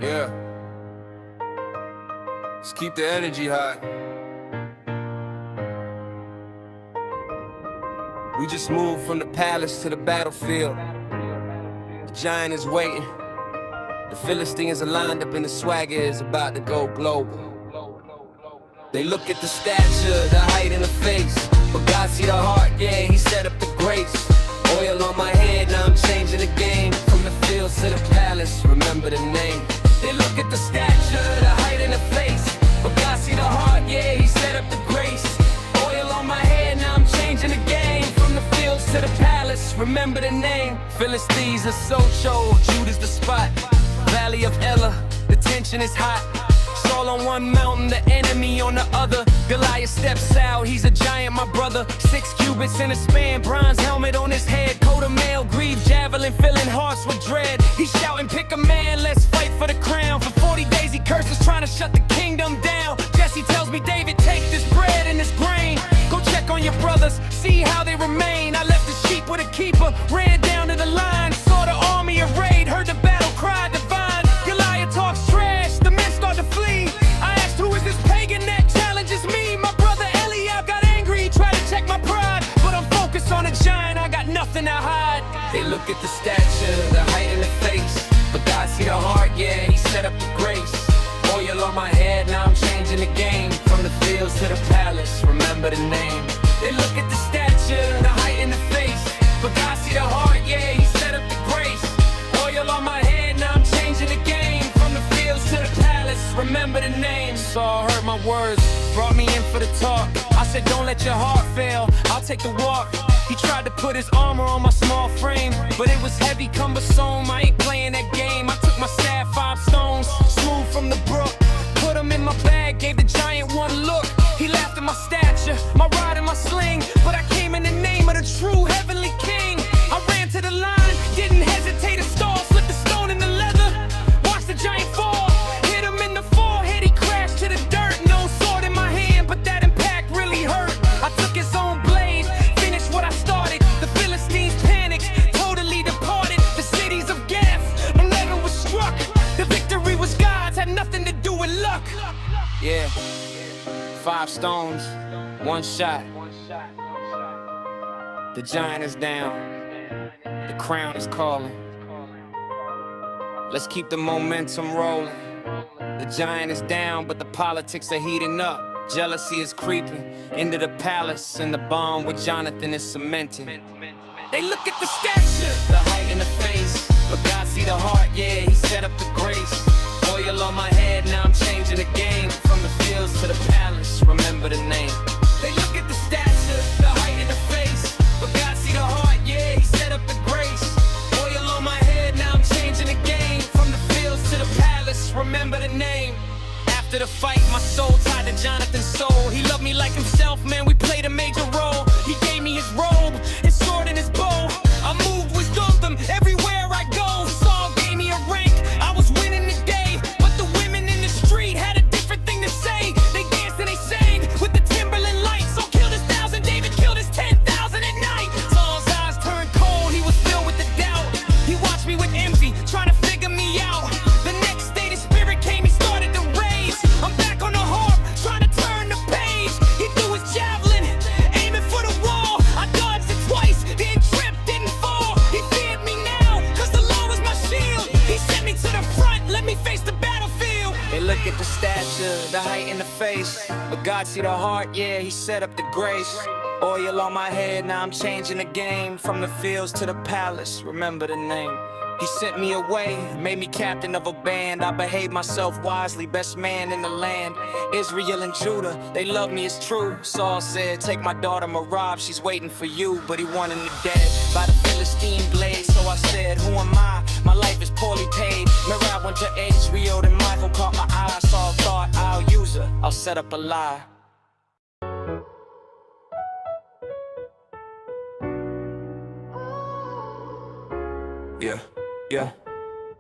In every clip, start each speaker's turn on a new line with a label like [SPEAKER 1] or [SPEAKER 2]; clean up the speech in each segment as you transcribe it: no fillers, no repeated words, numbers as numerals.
[SPEAKER 1] Yeah. Let's keep the energy high. We just moved from the palace to the battlefield. The giant is waiting. The Philistines are lined up and the swagger is about to go global. They look at the stature, the height and the face, but God see the heart, yeah, he set up the grace. Oil on my head, now I'm changing the game. From the fields to the palace, remember the name. They look at the stature, the height and the face, but God see the heart, yeah, he set up the grace. Oil on my head, now I'm changing the game. From the fields to the palace, remember the name. Philistines are so chold, Judah's the spot. Valley of Elah, the tension is hot. Saul on one mountain, the enemy on the other. Goliath steps out, he's a giant, my brother. 6 cubits in a span, bronze helmet on his head. Coat of mail, grief, javelin, filling hearts with dread. He's shouting, pick a man, let's fight for the crown. For 40 days he curses, trying to shut the kingdom down. Jesse tells me, David, take this bread and this grain. Go check on your brothers, see how they remain. I left the sheep with a keeper, ran down to the line. Saw the army arrayed, heard the battle cry divine. Goliath talks trash, the men start to flee. I asked, who is this pagan that challenges me? My brother Eliab got angry, tried to check my pride, but I'm focused on a giant, I got nothing to hide. They look at the stature, the height and the face, but God see the heart, yeah, he set up the grace. Oil on my head, now I'm changing the game. From the fields to the palace, remember the name. They look at the stature, the height and the face, but God see the heart, yeah, he set up the grace. Oil on my head, now I'm changing the game. From the fields to the palace, remember the name. Saul heard my words, brought me in for the talk. I said, don't let your heart fail, I'll take the walk. He tried to put his armor on my small frame, but it was heavy, cumbersome, I ain't playing that game. I took my staff, 5 stones, smooth from the brook, put them in my bag, gave the giant one look. He laughed at my stature, my rod and my sling, but I came in the name of the true heavenly king. I ran to the line, didn't hesitate to stall, slipped the stone in the leather, watched the giant fall, hit him in the forehead, he crashed to the dirt. No sword in my hand, but that impact really hurt. I took his own blade, finished what I started. The Philistines panicked, totally departed. The cities of Gath, 11 was struck. The victory was God's, had nothing to do with luck. Yeah, 5 stones, 1 shot. The giant is down, the crown is calling. Let's keep the momentum rolling. The giant is down, but the politics are heating up. Jealousy is creeping into the palace, and the bond with Jonathan is cemented. They look at the stature, the height and the face, but God see the heart, yeah, he set up the grace. Oil on my head, now I'm changing the game. From the fields to the palace, remember the name. They look at the stature, the height and the face, but God see the heart, yeah, he set up the grace. Oil on my head, now I'm changing the game. From the fields to the palace, remember the name. After the fight, my soul tied to Jonathan's soul. He loved me like himself, man, we played a major role. He gave me his robe, his sword and his bow. I moved with them everywhere I go. Saul gave me a rank, I was winning the day. But the women in the street had a different thing to say. They danced and they sang with the Timberland lights. Saul killed his 1,000, David killed his 10,000 at night. Saul's eyes turned cold, he was filled with the doubt. He watched me with envy, trying to figure me out. The next day the spirit came, he started to raise. I'm back on the harp, trying to turn the page. He threw his javelin, aiming for the wall. I dodged it twice, didn't trip, didn't fall. He feared me now, cause the Lord was my shield. He sent me to the front, let me face the battlefield. They look at the stature, the height and the face, but God see the heart, yeah, he set up the grace. Oil on my head, now I'm changing the game. From the fields to the palace, remember the name. He sent me away, made me captain of a band. I behaved myself wisely, best man in the land. Israel and Judah, they love me, it's true. Saul said, take my daughter Merab, she's waiting for you. But he wanted me dead by the Philistine blade. So I said, who am I? My life is poorly paid. Merab went to Israel, then Michael caught my eye. Saul thought, I'll use her, I'll set up a lie. Yeah,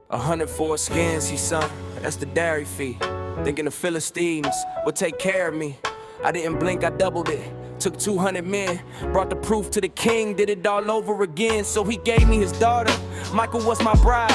[SPEAKER 1] 104 skins, he sung, that's the dairy fee. Thinking the Philistines would take care of me. I didn't blink, I doubled it. Took 200 men, brought the proof to the king, did it all over again. So he gave me his daughter, Michael was my bride.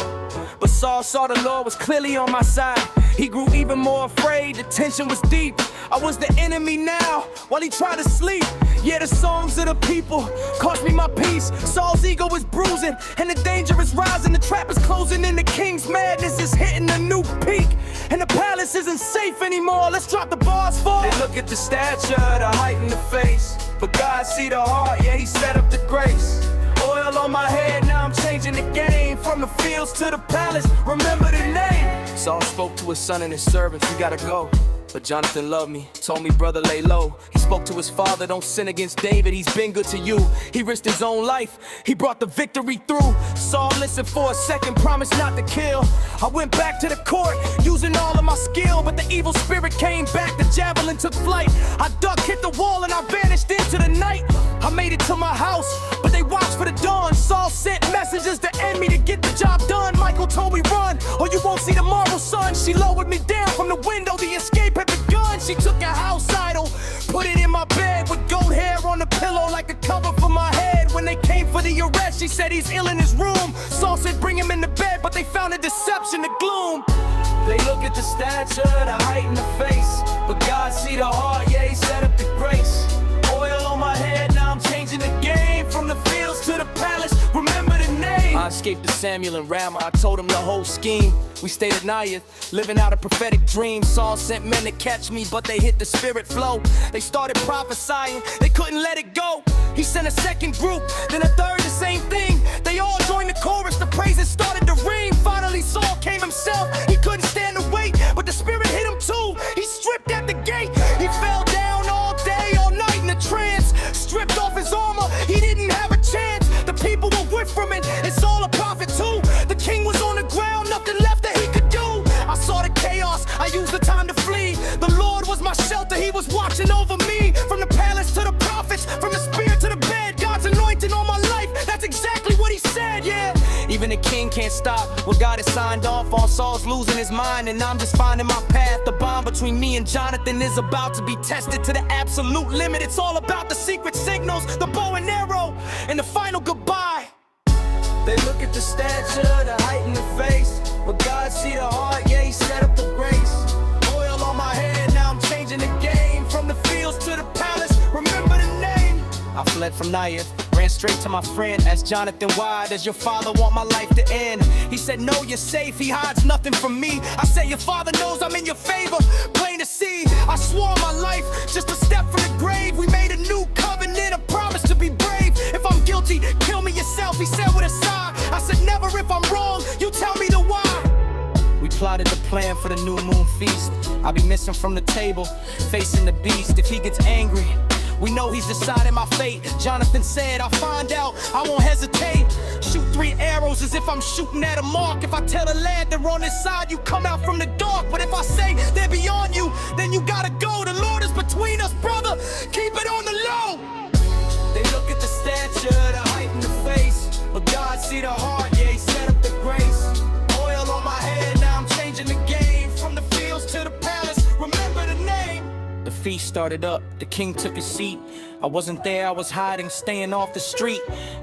[SPEAKER 1] But Saul saw the Lord was clearly on my side. He grew even more afraid, the tension was deep. I was the enemy now, while he tried to sleep. Yeah, the songs of the people cost me my peace. Saul's ego is bruising, and the danger is rising. The trap is closing in, the king's madness is hitting a new peak. And the palace isn't safe anymore, let's drop the bars for. They look at the stature, the height and the face, but God see the heart, yeah, he set up the grace. Oil on my head, now I'm changing the game. From the fields to the palace, remember the name. Saul spoke to his son and his servants, we gotta go. But Jonathan loved me, told me, brother, lay low. He spoke to his father, don't sin against David, he's been good to you. He risked his own life, he brought the victory through. Saul listened for a second, promised not to kill. I went back to the court, using all of my skill, but the evil spirit came back, the javelin took flight. I ducked, hit the wall, and I vanished into the night. I made it to my house, but they watched for the dawn. Saul sent messengers to end me to get the job done. Michael told me run, or you won't see tomorrow's sun. She lowered me down from the window, the escape had begun. She took a house idol, put it in my bed with gold hair on the pillow like a cover for my head. When they came for the arrest, she said he's ill in his room. Saul said bring him in the bed, but they found a deception, the gloom. They look at the stature, the height and the face, but God see the heart, yeah, he set up the grace. Oil on my head, now I'm changing the game. From the fields to the palace, remember the name. I escaped to Samuel and Ramah, I told him the whole scheme. We stayed at Naioth, living out a prophetic dream. Saul sent men to catch me, but they hit the spirit flow. They started prophesying, they couldn't let it go. He sent a second group, then a third, the same thing. They all joined the chorus, the praises started to ring. Finally Saul came himself, he couldn't stand the weight, but the spirit hit him too. He stripped at the gate, he fell down all day, all night in a trance. Stripped off his armor, he didn't have a chance. The people were with from it, it's all a prophet too. The king was on the ground, nothing left that he could do. I saw the chaos, I used the time to flee. The Lord was my shelter, he was watching over me. From the palace to the prophets, from the spear to the bed, God's anointing on my life, that's exactly what he said, yeah. Even the king can't stop what God has signed off on. Saul's losing his mind and I'm just finding my path. The bond between me and Jonathan is about to be tested to the absolute limit. It's all about the secret signals, the bow and arrow, and the final goodbye. They look at the stature, the height and the face, but God see the heart, yeah, he set up the grace. Oil on my head, now I'm changing the game. From the fields to the palace, remember the name. I fled from Naioth, ran straight to my friend, asked Jonathan, why does your father want my life to end? He said, no, you're safe, he hides nothing from me. I said, your father knows I'm in your favor, plain to see. I swore my life, just a step from the grave. We made a new covenant, a promise to be brave. If I'm guilty, kill me yourself, he said with a sigh. I said, never, if I'm wrong, you tell me the why. We plotted the plan for the new moon feast. I'll be missing from the table, facing the beast. If he gets angry, we know he's deciding my fate. Jonathan said, I'll find out, I won't hesitate. Shoot 3 arrows as if I'm shooting at a mark. If I tell the lad they're on his side, you come out from the dark. But if I say they're beyond you, then you gotta go. The Lord is between us, brother, keep it on the low. They look at the stature, the height and the face, but God see the heart, yeah, he set up the grace. Oil on my head, now I'm changing the game. From the fields to the palace, remember the name. The feast started up, the king took his seat. I wasn't there, I was hiding, staying off the street.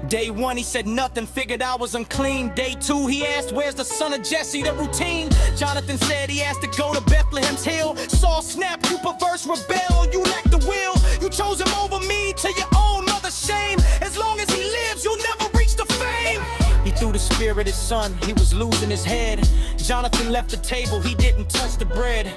[SPEAKER 1] Day 1, he said nothing, figured I was unclean. Day 2, he asked, where's the son of Jesse, the routine? Jonathan said he has to go to Bethlehem's hill. Saul snapped, you perverse rebel, you lack the will. You chose him over me, to your own mother's shame. As long as he lives, you'll never reach the fame. He threw the spear at his son, he was losing his head. Jonathan left the table, he didn't touch the bread.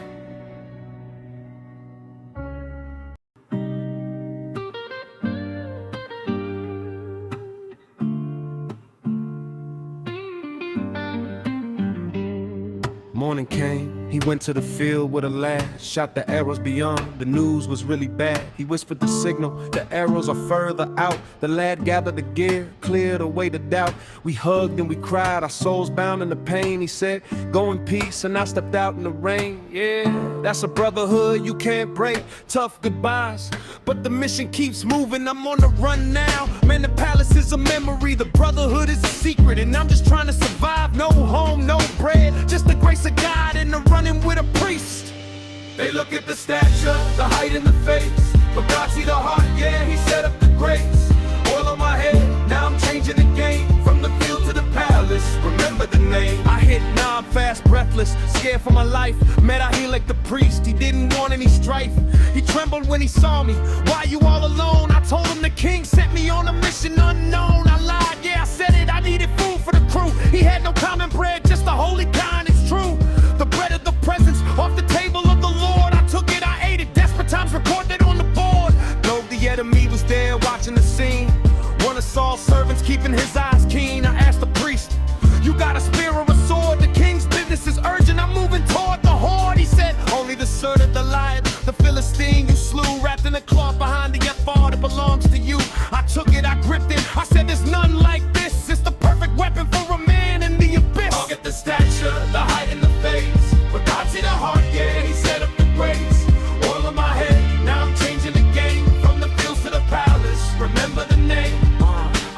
[SPEAKER 1] Morning came, he went to the field with a lad, shot the arrows beyond, the news was really bad. He whispered the signal, the arrows are further out. The lad gathered the gear, cleared away the doubt. We hugged and we cried, our souls bound in the pain. He said, go in peace, and I stepped out in the rain. Yeah, that's a brotherhood you can't break, tough goodbyes, but the mission keeps moving, I'm on the run now. Man, the palace is a memory, the brotherhood is a secret, and I'm just trying to survive. No home, no bread, just the grace of God and the running with a priest. They look at the stature, the height and the face, but God see the heart, yeah, he set up the grace. Oil on my head, now I'm changing the game. From the field to the palace, remember the name.
[SPEAKER 2] I hit Nob fast, breathless, scared for my life. Met Ahimelech the priest, he didn't want any strife. He trembled when he saw me. Why you all alone? I told him the king sent me on a mission unknown. I lied, yeah, I said it, I needed food for the crew. He had no common bread, just the holy kind, it's true. The bread of the presence, off the table of the Lord. I took it, I ate it, desperate times recorded on the board. Dog the enemy was there watching the scene. One of Saul's servants keeping his eyes keen. I asked the priest, you got a spear or a sword? The king's business is urgent, I'm moving toward the horde. He said, only the sword of the lion, the Philistine you slew, wrapped in a cloth behind the ephod that belongs to you. I took it, I gripped it, I said there's none like this. It's the perfect weapon for a man in the abyss.
[SPEAKER 1] I'll get the stature, the height and the face, but God see the heart, yeah, he set up the grace. Oil on my head, now I'm changing the game, from the fields to the palace, remember the name.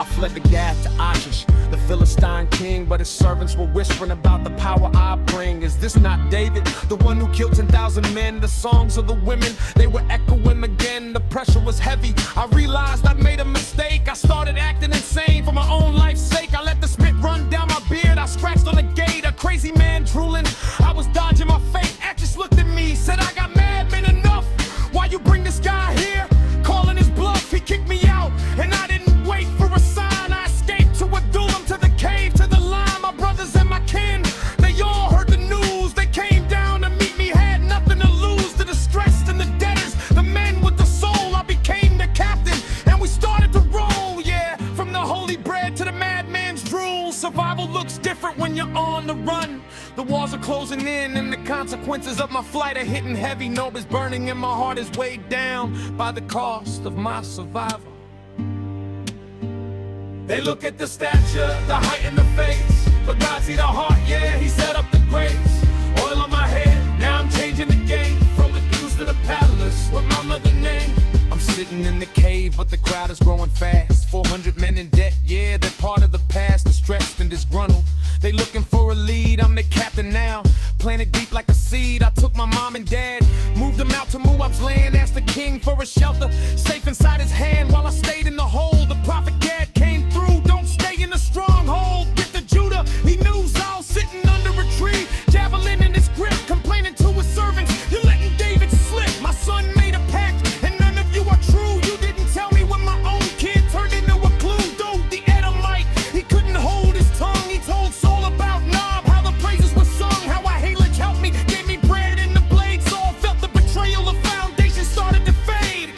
[SPEAKER 2] I fled the Gath to Achish, the Philistine king, but his servants were whispering about the power I bring. Is this not David, the one who killed 10,000 men? The songs of the women, they were echoing again. The pressure was heavy, I realized I'd made a mistake. I started acting insane for my own life's sake. I let the spit run down my beard, I scratched on the gate. A crazy man drooling, I was dodging my fate. Achish looked at me, said I got mad, been enough. Why you bring this guy here, calling his bluff? He kicked me out, and I didn't wait for a sign. I escaped to Adullam, to the cave, to the line. My brothers and my kin, they all heard the news. They came down to meet me, had nothing to lose. The distressed and the debtors, the men with the soul. I became the captain, and we started to roll, yeah. From the holy bread to the madman's drool. Survival looks different when you're on the run. The walls are closing in, and the consequences of my flight are hitting heavy. Nob is burning, and my heart is weighed down by the cost of my survival.
[SPEAKER 1] They look at the stature, the height and the face, but God see the heart, yeah, he set up the grace. Oil on my head, now I'm changing the game, from the fields to the palace, remember the name.
[SPEAKER 2] I'm sitting in the cave, but the crowd is growing fast. 400 men in debt, yeah, they're part of the past. Distressed and disgruntled, they looking for a lead. I'm the captain now, planted deep like a seed. I took my mom and dad, moved them out to Moab's land. Asked the king for a shelter, safe inside his hand. While I stayed in the hole, the prophet Gad came through. Don't stay in the stronghold, get to Judah. He knew Saul sitting under a tree, javelin in his grip, complaining to his servants, you're letting David slip. My son made a pact, and none of you are true. You didn't tell me when my own kid turned into a clue. Dude, the Edomite, he couldn't hold his tongue. He told Saul about Nob, how the praises were sung, how Ahimelech helped me, gave me bread in the blade. Saul felt the betrayal, the foundation started to fade.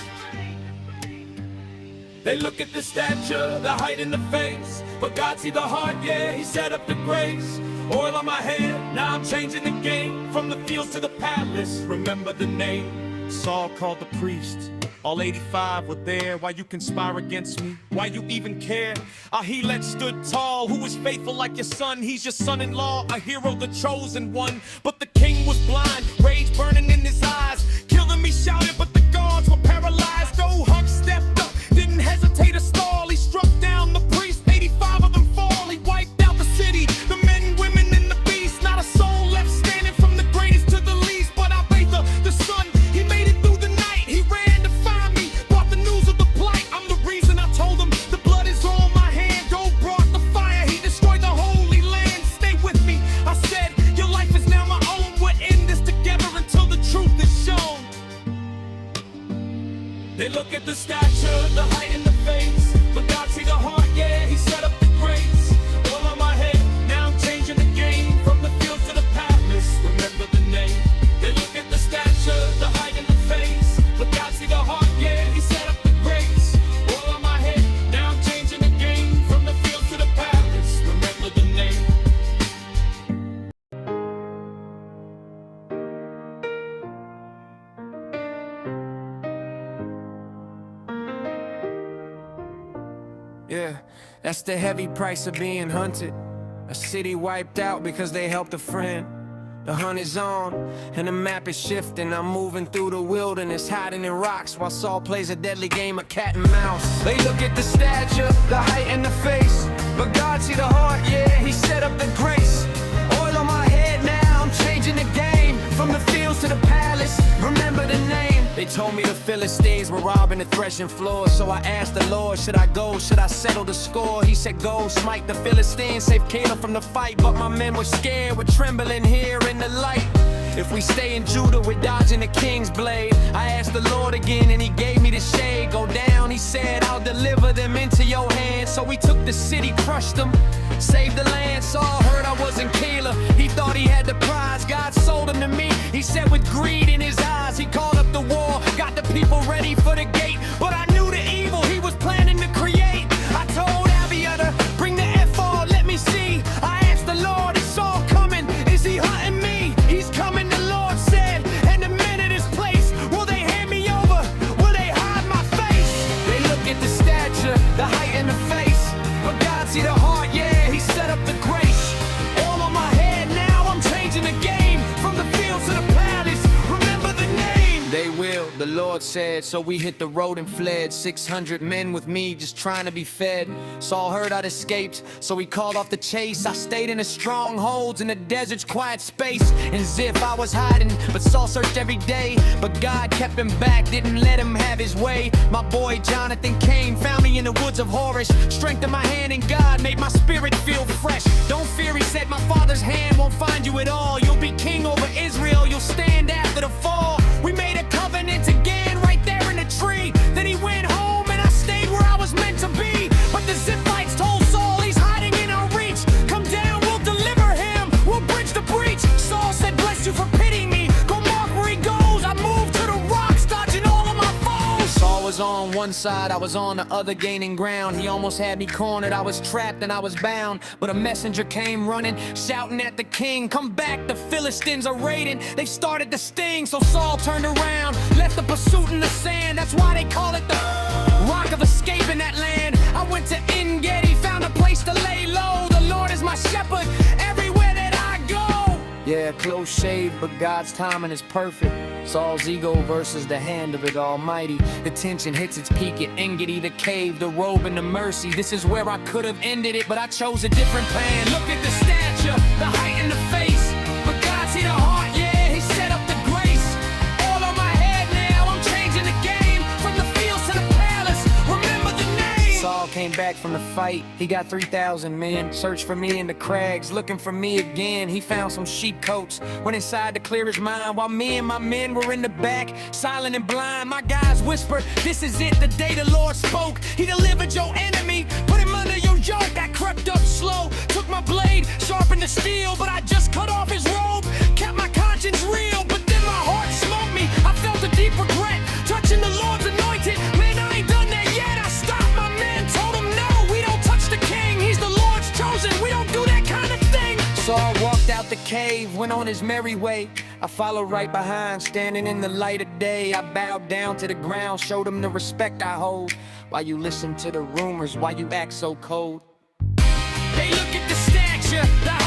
[SPEAKER 1] They look at the stature, the height and the face, but God see the heart, yeah, he set up the grace. Oil on my head, now I'm changing the game, from the fields to the palace, remember the name.
[SPEAKER 2] Saul called the priest, all 85 were there. Why you conspire against me? Why you even care? Ahimelech stood tall, who is faithful like your son. He's your son-in-law, a hero, the chosen one. But the king was blind, rage burning in his eyes. Killing me shouted, but the guards were paralyzed. Oh, Huck stepped up, didn't hesitate or stall. He struck down the priest, 85 of them fall. He wiped out the city, the men, women, and the beasts. Not a soul left standing, from the greatest to the least. But I bathed the sun, he made it through the night. He ran to find me, brought the news of the plight. I'm the reason, I told him, the blood is on my hand. Go brought the fire, he destroyed the holy land. Stay with me, I said, your life is now my own. We're in this together until the truth is shown.
[SPEAKER 1] They look at the stature, the height and the face, but God see the heart, yeah, he set up the grace. Oil on my head, now I'm changing the game, from the fields to the palace, remember the name. They look at the stature, the height and the face, but God see the heart, yeah, he set up the grace. Oil on my head, now I'm changing the game, from the fields to the palace, remember the name.
[SPEAKER 2] Yeah, that's the heavy price of being hunted. A city wiped out because they helped a friend. The hunt is on, and the map is shifting. I'm moving through the wilderness, hiding in rocks, while Saul plays a deadly game of cat and mouse. They look at the stature, the height and the face, but God see the heart, yeah, he set up the grace. Oil on my head now, I'm changing the game, from the fields to the palace, remember the name. They told me the Philistines were robbing the threshing floor. So I asked the Lord, should I go, should I settle the score? He said go, smite the Philistines, save Caleb from the fight. But my men were scared, we're trembling here in the light. If we stay in Judah, we're dodging the king's blade. I asked the Lord again and he gave me the shade. Go down, he said, I'll deliver them into your hands. So we took the city, crushed them, saved the land. Saul heard I wasn't Caleb, he thought he had the prize. God sold him to me, he said with greed in his eyes. He called up the war, got the people ready for the gate. But I knew the evil he was planning to create. I told Abiathar, bring the Ephod, let me see. I asked the Lord, is Saul coming? Is he hunting me? He's coming, the Lord said. And the men of this place, will they hand me over? Will they hide my face? They look at the stature, the height and the face, but God see the heart, yeah, he set up the grace. All on my head now, I'm changing the game. From the fields to the palace, remember the name. They will, the Lord said, so we hit the road and fled. 600 men with me, just trying to be fed. Saul heard I'd escaped, so he called off the chase. I stayed in the strongholds in the desert's quiet space, as if I was hiding, but Saul searched every day. But God kept him back, didn't let him have his way. My boy Jonathan came, found me in the woods of Horish. Strengthened my hand in God, made my spirit feel fresh. Don't fear, he said, my father's hand won't find you at all. You'll be king over Israel, you'll stand after the fall. We made a covenant again right there in the tree. Then he went home and I stayed where I was meant to be. But the Ziphites told Saul he's hiding in our reach. Come down, we'll deliver him, we'll bridge the breach. Saul said, bless you for pitying me. Go mark where he goes. I moved to the rocks, dodging all of my foes. Saul was on one side, I was on the other, gaining ground. He almost had me cornered, I was trapped and I was bound. But a messenger came running, shouting at the king, come back, the Philistines are raiding. They've started to sting. So Saul turned around, left the pursuit in the sand. That's why they call it the rock of escape in that land. I went to En-Gedi, found a place to lay low. The Lord is my shepherd everywhere that I go. Yeah, close shave, but God's timing is perfect. Saul's ego versus the hand of the Almighty. The tension hits its peak at En-Gedi, the cave, the robe and the mercy. This is where I could have ended it, but I chose a different plan. Look at the stature, the height and the face, but God see the heart, yeah, he set up the grace. All on my head now, I'm changing the game. From the fields to the palace, remember the name. Saul came back from the fight, he got 3,000 men. Searched for me in the crags, looking for me again. He found some sheep coats, went inside to clear his mind, while me and my men were in the back, silent and blind. My guys whispered, this is it, the day the Lord spoke. He delivered your enemy, put him under your yoke. I crept up slow, took my blade, sharpened the steel, but I just cut off his robe, kept my conscience real. But then my heart smote me, I felt a deep regret, touching the Lord's anointed. Man, I ain't done that yet. I stopped my men, told him no, we don't touch the king. He's the Lord's chosen, we don't do that kind of thing. Saul walked out the cave, went on his merry way. I followed right behind, standing in the light of day. I bowed down to the ground, showed him the respect I hold. Why you listen to the rumors, why you act so cold? They look at the stature, the